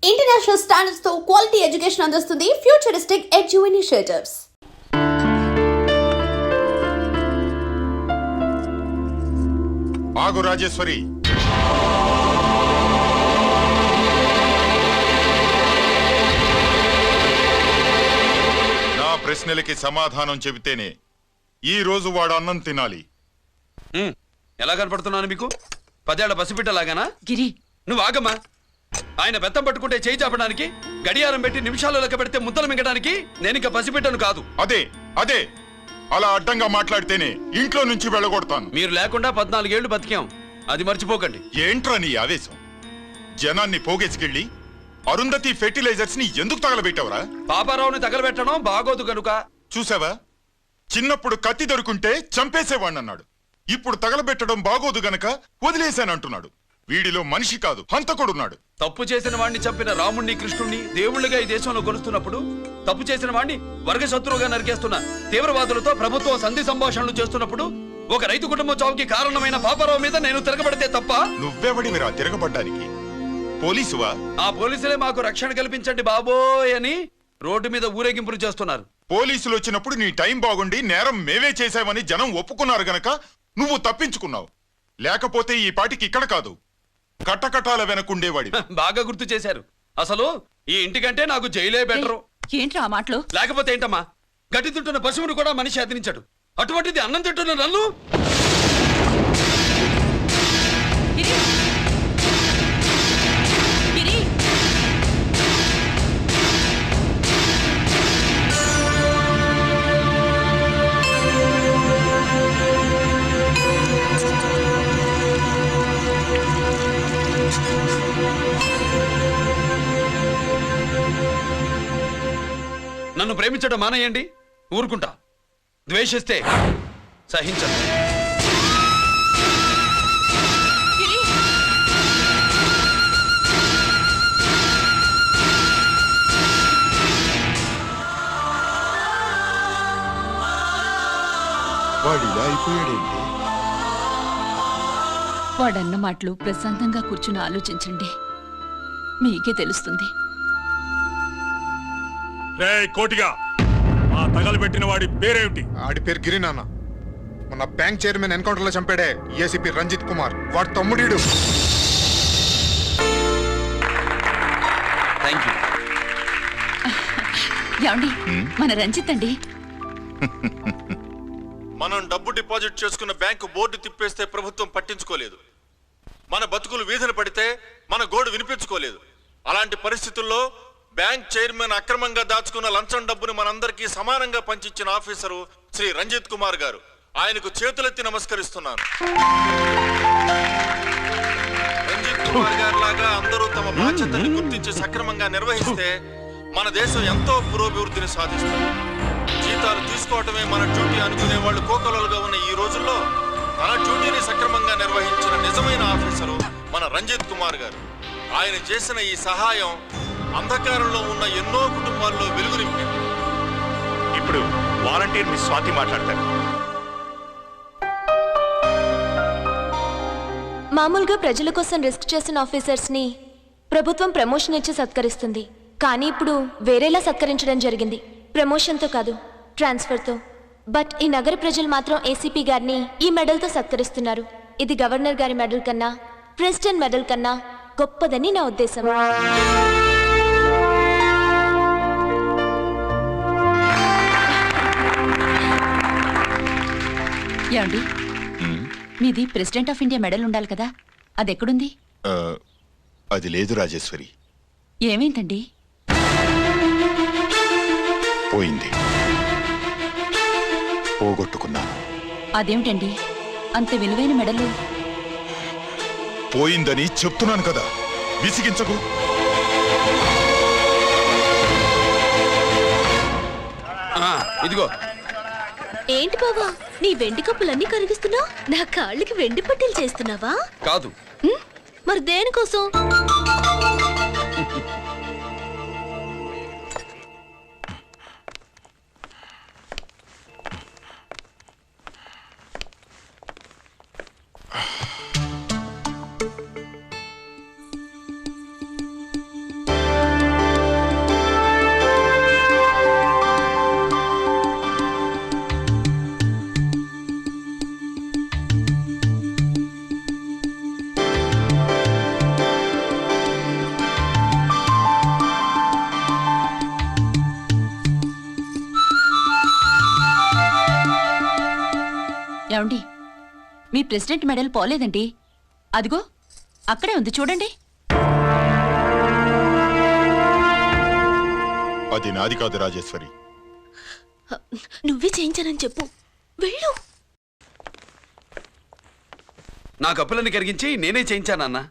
International standards తో quality education అందిస్తుంది futuristic edu initiatives. ఆగు రాజేశ్వరి, నా ప్రశ్నలకి సమాధానం చెబితేనే ఈ రోజు వాడు అన్నం తినాలి. ఎలా కనపడుతున్నాను మీకు? 10 ఏళ్ల పసిబిడ్డలాగానా? గిరి, నువ్వు ఆగమ్మా. ఆయన బెత్తం పట్టుకుంటే చేయి చాపడానికి, గడియారం పెట్టి నిమిషాలు లెక్క పెడితే ముద్దలు మింగడానికి నేను ఇంకా పసిబిడ్డను కాదు. అదే అదే అలా అడ్డంగా మాట్లాడితేనే ఇంట్లో నుంచి వెళ్ళగొడతాను. మీరు లేకుండా 14 ఏళ్లు బతికాం, అది మర్చిపోకండి. ఏంట్రా నీ ఆవేశం? జనాన్ని పోగేసుకెళ్ళి అరుంధతి ఫెర్టిలైజర్స్ ని ఎందుకు తగలబెట్టావురా? పాపారావుని తగలబెట్టడం బాగోదు గనుక. చూసావా, చిన్నప్పుడు కత్తి దొరుకుంటే చంపేసేవాణ్ణన్నాడు. ఇప్పుడు తగలబెట్టడం బాగోదు గనక వదిలేశానంటున్నాడు. వీడిలో మనిషి కాదు, హంతకుడున్నాడు. తప్పు చేసిన వాడిని చంపిన రాముణ్ణి, కృష్ణుణ్ణి దేవుళ్ళుగా ఈ దేశంలో కొలుస్తున్నప్పుడు, తప్పు చేసిన వాడిని వర్గ శత్రువుగా నరికేస్తున్న తీవ్రవాదులతో ప్రభుత్వం సంధి సంభాషణలు చేస్తున్నప్పుడు, ఒక రైతు కుటుంబం చావుకి కారణమైన పాపారావు మీద నేను తిరగబడితే తప్ప? నువ్వెవడివిరా తిరగబడ్డానికి? పోలీసువా? ఆ పోలీసులే మాకు రక్షణ కల్పించండి బాబోయ్ అని రోడ్డు మీద ఊరేగింపులు చేస్తున్నారు. పోలీసులు వచ్చినప్పుడు నీ టైం బాగుండి నేరం మేవే చేశామని జనం ఒప్పుకున్నారు గనక నువ్వు తప్పించుకున్నావు. లేకపోతే ఈ పాటికి ఇక్కడ కాదు, కట్టకటాల వెనకుండేవాడి. బాగా గుర్తు చేశారు. అసలు ఈ ఇంటికంటే నాకు జైలే బెటరు. ఏంట్రా ఆ మాటలు? లేకపోతే ఏంటమ్మా, గడ్డి తింటున్న పశువును కూడా మనిషి అదిరించాడు, అటువంటిది అన్నం తింటున్న నన్ను? గిరి! గిరి! నన్ను ప్రేమించడం మానేయండి, ఊరుకుంటా. ద్వేషిస్తే సహించను. గిరి! వాడిలా అయిపోయాడేంటి? వాడన్న మాటలు ప్రశాంతంగా కూర్చుని ఆలోచించండి, మీకే తెలుస్తుంది. రే కోటిగా, ఆ తగలబెట్టిన వాడి పేరేమిటి? ఆడి పేరు గిరి నాన్న. మన బ్యాంక్ చైర్మన్ ఎన్కౌంటర్ లో చంపాడే ఏసీపీ రంజిత్ కుమార్, వాడి తమ్ముడీడు. Thank you. ఏమండి, మన రంజిత్ అండి. మనం డబ్బు డిపాజిట్ చేసుకున్న బ్యాంకు బోర్డు తిప్పేస్తే ప్రభుత్వం పట్టించుకోలేదు. మన బతుకులు వీధులు పడితే మన గోడు వినిపించుకోలేదు. అలాంటి పరిస్థితుల్లో బ్యాంక్ చైర్మన్ అక్రమంగా దాచుకున్న లంచం డబ్బును మనందరికీ సమానంగా పంచిచ్చిన ఆఫీసరు శ్రీ రంజిత్ కుమార్ గారు. ఆయనకు చేతులెత్తి నమస్కరిస్తున్నాను. రంజిత్ కుమార్ గారి లాగా అందరూ తమ బాధ్యతను గుర్తించి సక్రమంగా నిర్వహిస్తే మన దేశం ఎంతో పురోభివృద్ధిని సాధిస్తుంది. జీతాలు తీసుకోవటమే మన డ్యూటీ అనుకునే వాళ్ళు కోకొలలుగా ఉన్న ఈ రోజుల్లో తన డ్యూటీని సక్రమంగా నిర్వహించిన నిజమైన ఆఫీసరు మన రంజిత్ కుమార్ గారు. ఆయన చేసిన ఈ సహాయం అంధకారంలో ఉన్న ఎన్నో కుటుంబాల్లో వెలుగు నింపింది. ఇప్పుడు వాలంటీర్ మిస్ స్వాతి మాట్లాడతారు. మామూలుగా ప్రజల కోసం రిస్క్ చేసిన ఆఫీసర్స్ ని ప్రభుత్వం ప్రమోషన్ ఇచ్చి సత్కరిస్తుంది. కానీ ఇప్పుడు వేరేలా సత్కరించడం జరిగింది. ప్రమోషన్తో కాదు, ట్రాన్స్ఫర్తో. బట్ ఈ నగర ప్రజలు మాత్రం ఏసీపీ గారిని ఈ మెడల్తో సత్కరిస్తున్నారు. ఇది గవర్నర్ గారి మెడల్ కన్నా, ప్రెసిడెంట్ మెడల్ కన్నా గొప్పదని నా ఉద్దేశం. ఏమండి, మీది ప్రెసిడెంట్ ఆఫ్ ఇండియా మెడల్ ఉండాలి కదా, అది ఎక్కడుంది? అది లేదు రాజేశ్వరి. ఏమైందండి? పోయింది, పోగొట్టుకున్నాను. అదేమిటండి, అంత విలువైన మెడలు? పోయిందని చెప్తున్నాను కదా, విసిగించకు. ఇదిగో. ఏంటి బావా, నీ వెండి కప్పులన్నీ కరిగిస్తున్నావు? నా కాళ్ళకి వెండి పట్టీలు చేస్తున్నావా? కాదు. మరి దేనికోసం? ఏమండి, మీ ప్రెసిడెంట్ మెడల్ పోలేదండి. అదిగో అక్కడే ఉంది చూడండి. అది నాది కాదు రాజేశ్వరి. నువ్వే చేయించానని చెప్పు. వెళ్ళు. నా కప్పులని కరిగించి నేనే చేయించానన్నా.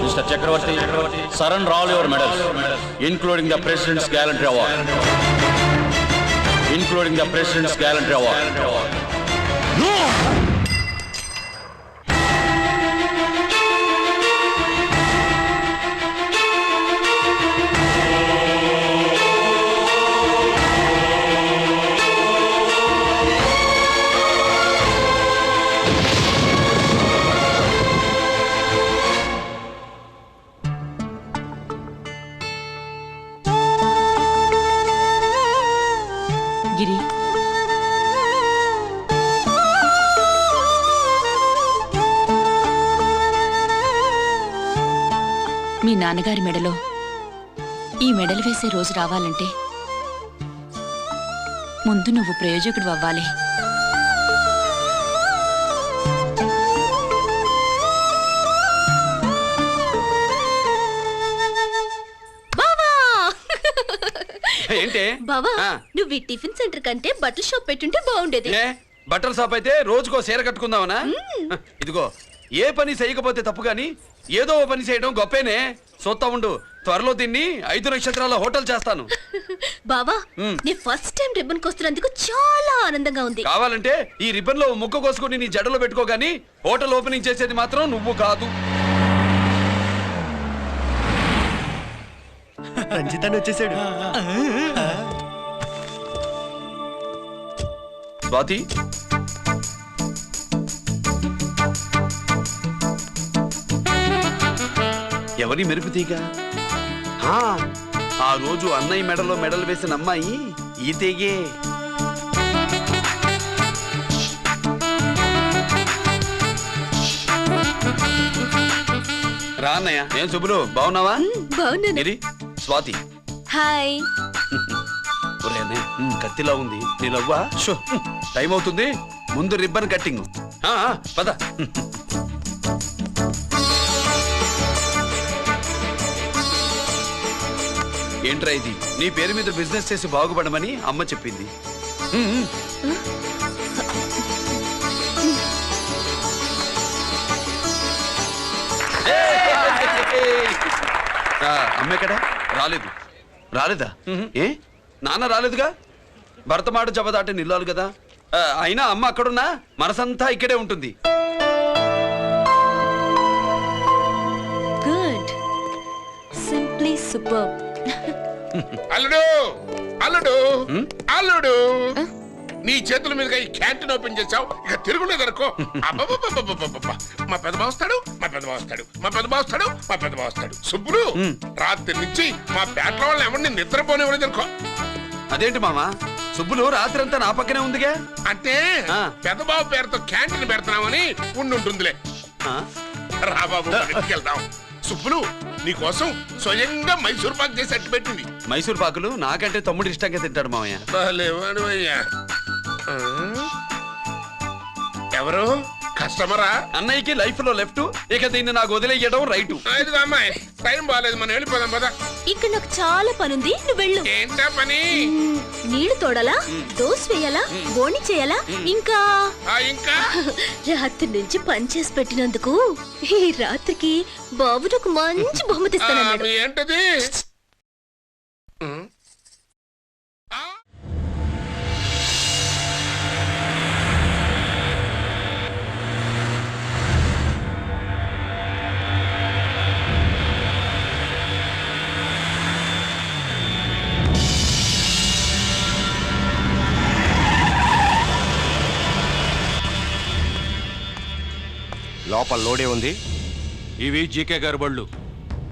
Mr. Chakravarti, surrender all your medals, including the President's Gallantry Award. Including the President's Gallantry Award. No! గిరి, మీ నాన్నగారి మెడలో ఈ మెడలు వేసే రోజు రావాలంటే ముందు నువ్వు ప్రయోజకుడు అవ్వాలి. ఏంటే బావా, ఆ. నువ్వు ఈ టిఫిన్ సెంటర్ కంటే బట్టల షాప్ పెట్టుంటే బాగుండేది. ఏ బట్టల షాప్ అయితే రోజుకో చీర కట్టుకుందామనా? ఇదిగో, ఏ పని చేయకపోతే తప్పు గాని ఏదో ఓ పని చేయడం గొప్పేనే. సొత్తా ఉండు, త్వరలో దీన్ని 5 నక్షత్రాల హోటల్ చేస్తాను. బావా, నీ ఫస్ట్ టైం రిబ్బన్ కోస్తున్నందుకు చాలా ఆనందంగా ఉంది. కావాలంటే ఈ రిబ్బన్ లో ముక్క కోసుకుని నీ జడలో పెట్టుకోగాని హోటల్ ఓపెనింగ్ చేసేది మాత్రం నువ్వు కాదు. రంజితాన్ని వచ్చేసాడు. స్వాతి, ఎవరి మెరుపు తీగ? ఆ రోజు అన్నయ్య మెడలో మెడలు వేసిన అమ్మాయి ఈ తీగే. రా అన్నయ్య. ఏం సుబ్బులు, బాగున్నావా? బాగున్నాను. స్వాతి. హాయ్. ఒరే అన్నయ్య, కత్తిలా ఉంది నీ లవ్వా? టైం అవుతుంది, ముందు రిబ్బన్ కట్టింగ్. పద. ఏంట్రా ఇది? నీ పేరు మీద బిజినెస్ చేసి బాగుపడమని అమ్మ చెప్పింది. అమ్మ ఎక్కడ? రాలేదా? ఏ నాన్న రాలేదుగా? భర్త మాట జబదాటే నిల్లాలి కదా. అయినా అమ్మ అక్కడున్నా మనసంతా ఇక్కడే ఉంటుంది. Good, simply super. అల్లుడు అల్లుడు అల్లుడు, నీ చేతుల మీదుగా ఈ క్యాంటీన్ ఓపెన్ చేసావు, ఇక తిరుగులేదు అనుకో. మా పెద్ద బావస్తాడు, మా పెద్ద బావస్తాడు, మా పెద్ద బావస్తాడు, మా పెద్ద బావస్తాడు. సుబ్బులు, రాత్రి నుంచి మా పేటలో వాళ్ళని ఎవరిని నిద్రపోనివ్వలేదు అనుకో. అదేంటి మామా, సుబ్బులు రాత్రి అంతా నా పక్కనే ఉందిగా? అంటే పెద్ద బావ పేరుతో క్యాంటీన్ పెడుతున్నామని ఉండుంటుందిలే. రా బాబు, ఇంటికి వెళ్దాం. సుబ్బులు, నీకోసం స్వయంగా మైసూర్ పాక్ చేసి అట్టు పెట్టింది. మైసూర్ పాకులు నాకంటే తమ్ముడు ఇష్టంగా తింటాడు మామయ్య. ఎవరు? కస్టమరా? అన్నయ్యకి లైఫ్ లో లెఫ్ట్, ఇక దీన్ని నాకు వదిలేయడం రైట్. అమ్మాయి, టైం బాగాలేదు, మనం వెళ్ళిపోదాం పదా. ఇక్కడ నాకు చాలా పనుంది, నువ్వు వెళ్ళు. ఏంటా పని? నీళ్లు తోడాలా, దోశ వేయాలా, బోణి చేయాలా, ఇంకా ఇంకా రాత్రి నుంచి పని చేసి పెట్టినందుకు ఈ రాత్రికి బాబు నాకు మంచి బహుమతి ఇస్తానన్నాడు. ఏంటది? లోపల లోడే ఉంది. ఇవి జీకే గారి బళ్ళు.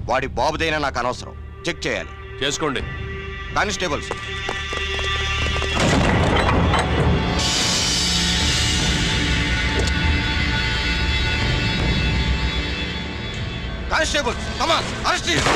వాడి బాబుదైనా నాకు అనవసరం. చెక్ చేయాలి. చేసుకోండి. Constables, constables, come on, arrest him.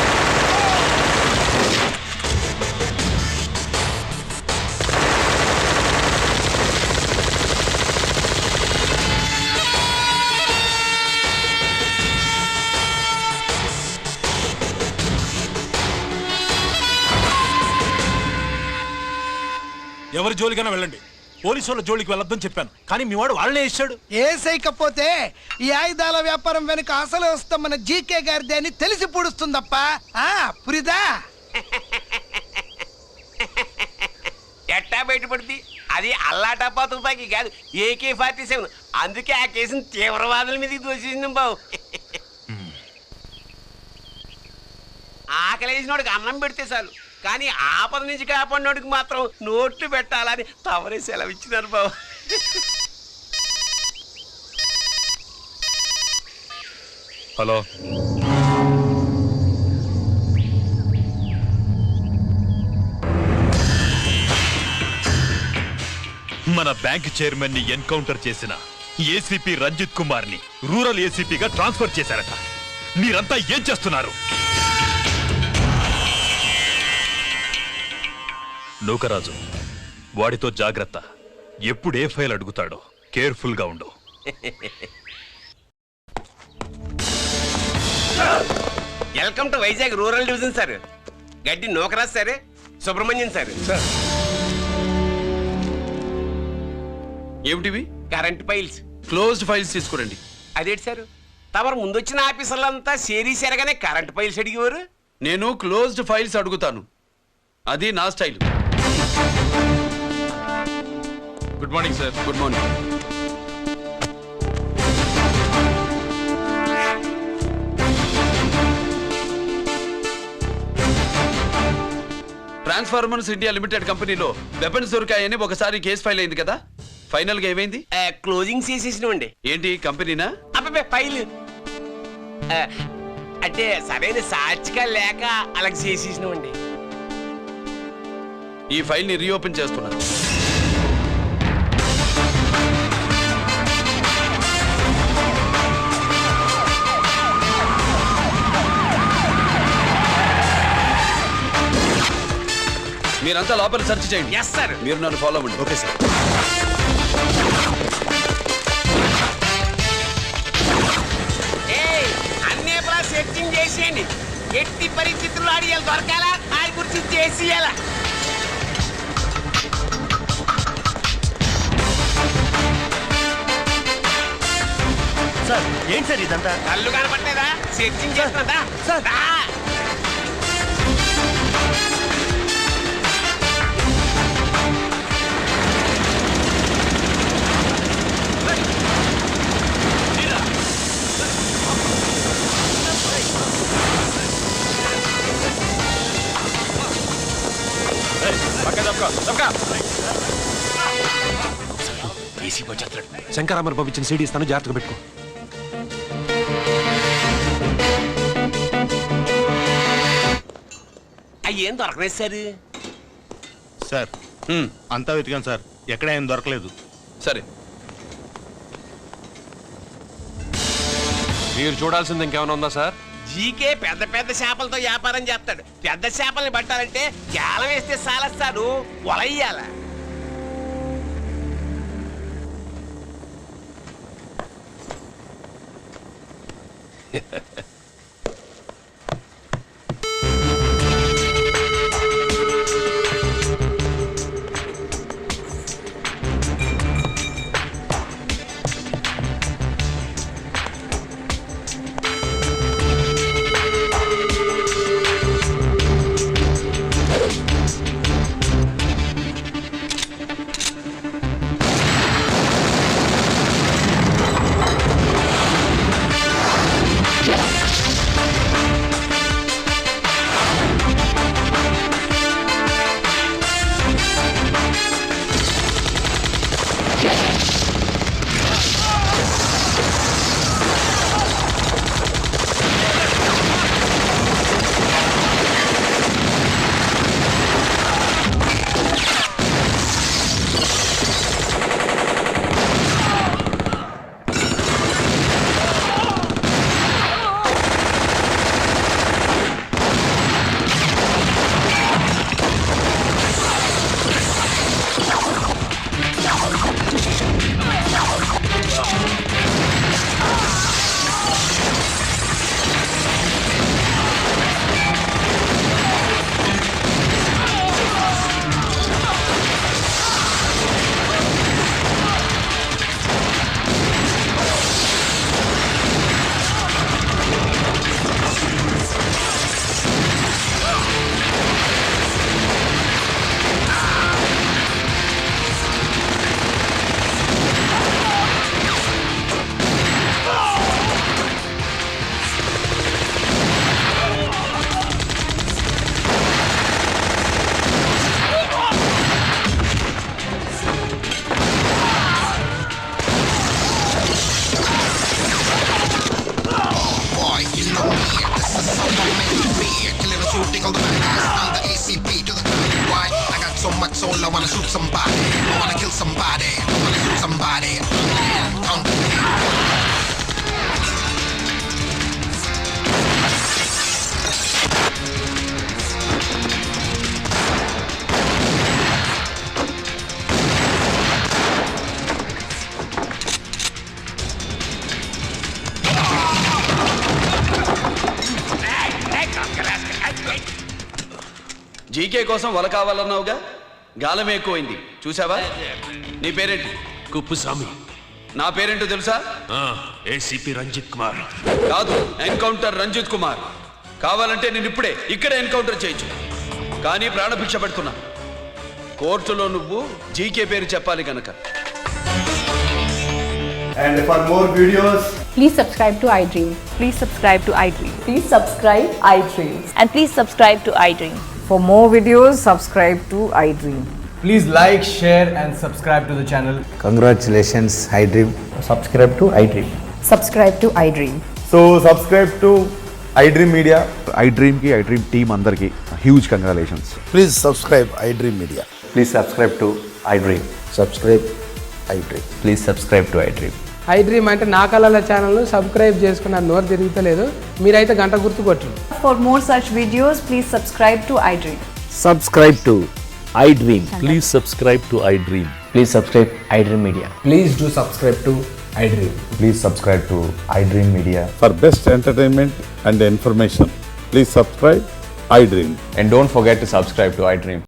ఎవరి జోలికైనా వెళ్ళండి, పోలీసు వాళ్ళ జోలికి వెళ్ళొద్దని చెప్పాను, కానీ మీ వాడు వాళ్ళనే ఇచ్చాడు. ఏసైకపోతే ఈ ఆయుధాల వ్యాపారం వెనుక అసలు వస్తాం మన జీకే గారిదే అని తెలిసి పొడుస్తుందప్ప. పురిదా ఎట్టా బయటపడుతుంది? అది అల్లాటప్పా తుపాకీ కాదు, AK-47. అందుకే ఆ కేసుని తీవ్రవాదుల మీదకి దోషింది బాబు. ఆకలేసినోడికి అన్నం పెడితే చాలు, కానీ ఆపద నుంచి కాపాడినోడికి మాత్రం నోట్లు పెట్టాలని తవరే సెలవు ఇచ్చినారు బాబు. హలో, మన బ్యాంక్ చైర్మన్ ని ఎన్కౌంటర్ చేసిన ఏసీపీ రంజిత్ కుమార్ ని రూరల్ ఏసీపీగా ట్రాన్స్ఫర్ చేశారట. మీరంతా ఏం చేస్తున్నారు? నూకరాజు, వాడితో జాగ్రత్త. ఎప్పుడు ఏ ఫైల్ అడుగుతాడో కేర్ఫుల్ గా ఉండు. Welcome to Vizag rural division sir. Gaddi Nookaraj sir, Subrahmanyam sir. ఏమిటివి? Current files. క్లోజ్డ్ ఫైల్స్ తీసుకురండి. అదేంటి సార్, తమరు ముందొచ్చిన ఆఫీసర్లంతా సేరీసారగానే కరెంట్ ఫైల్స్ అడిగేవారు. నేను క్లోజ్డ్ ఫైల్స్ అడుగుతాను, అది నా style. Good morning sir. Good morning. Transformers India limited కంపెనీలో వెపన్స్ దొరికాయని ఒకసారి కేసు ఫైల్ అయింది కదా, ఫైనల్ గా ఏమైంది? క్లోజింగ్ చేసేసినవండి. ఏంటి కంపెనీనా? అబ్బాయి ఫైల్ అంటే సరైన సాక్షిగా లేక అలా చేసేసినవండి. ఈ ఫైల్ ని రీఓపెన్ చేస్తున్నా. మీరంతా లోపల సెర్చ్ చేయండి. Yes sir. మీరు నన్ను ఫాలో అవ్వండి. Okay sir. అన్నీ సెర్చింగ్ చేసేయండి. ఎట్టి పరిస్థితుల్లో అడియాలి దొరకాలా, ఆయన గురించి చేసేయాలా. సార్ ఏంటి సార్ ఇదంతా? కళ్ళు కనపట్టలేదా? Searching చేస్తున్నదా sir? శంకరామర్ పంపించిన సీడీ ఇస్తాను, జాగ్రత్తగా పెట్టుకో. అయ్యేం దొరకలేదు సార్. సార్ అంతా వెతికాను సార్, ఎక్కడ ఏం దొరకలేదు. సరే, మీరు చూడాల్సింది ఇంకేమైనా ఉందా సార్? జీకే పెద్ద పెద్ద చేపలతో వ్యాపారం చేస్తాడు. పెద్ద చేపల్ని పట్టాలంటే కేలం వేస్తే సాలస్తాడు, వలయ్యాల. Yeah. wanna shoot somebody, I wanna kill somebody, I wanna shoot somebody. GK కోసం వల కావాలన్నావుగా గాలం ఎక్కువైంది చూసావా? నీ పేరేంటి? కుప్పుస్వామి. నా పేరేంటో తెలుసా? ఏసీపీ రంజిత్ కుమార్. కాదు, ఎన్కౌంటర్ రంజిత్ కుమార్. కావాలంటే నేను ఇప్పుడే ఇక్కడే ఎన్కౌంటర్ చేయొచ్చు, కానీ ప్రాణభిక్ష పెడుతున్నా. కోర్టులో నువ్వు జీకే పేరు చెప్పాలి గనక. And for more videos, please subscribe to iDream. Please subscribe to iDream. Please subscribe iDream. And please subscribe to iDream. For more videos, subscribe to iDream. please like, share and subscribe to the channel. Congratulations, iDream. Subscribe to iDream. Subscribe to iDream. So subscribe to iDream Media. iDream ki iDream team andarki huge congratulations. Please subscribe iDream Media. Please subscribe to iDream. Subscribe iDream. Please subscribe to iDream. iDream అంటే నా కళల channel subscribe చేసుకున్న నోరు తిరుగుతలేదు, మీరైతే గంట గుర్తు కొట్టండి. For more such videos, please subscribe to iDream. Subscribe to iDream. Please subscribe to iDream. Please subscribe iDream Media. Please do subscribe to iDream. Please subscribe to iDream Media. For best entertainment and information, please subscribe iDream. And don't forget to subscribe to iDream.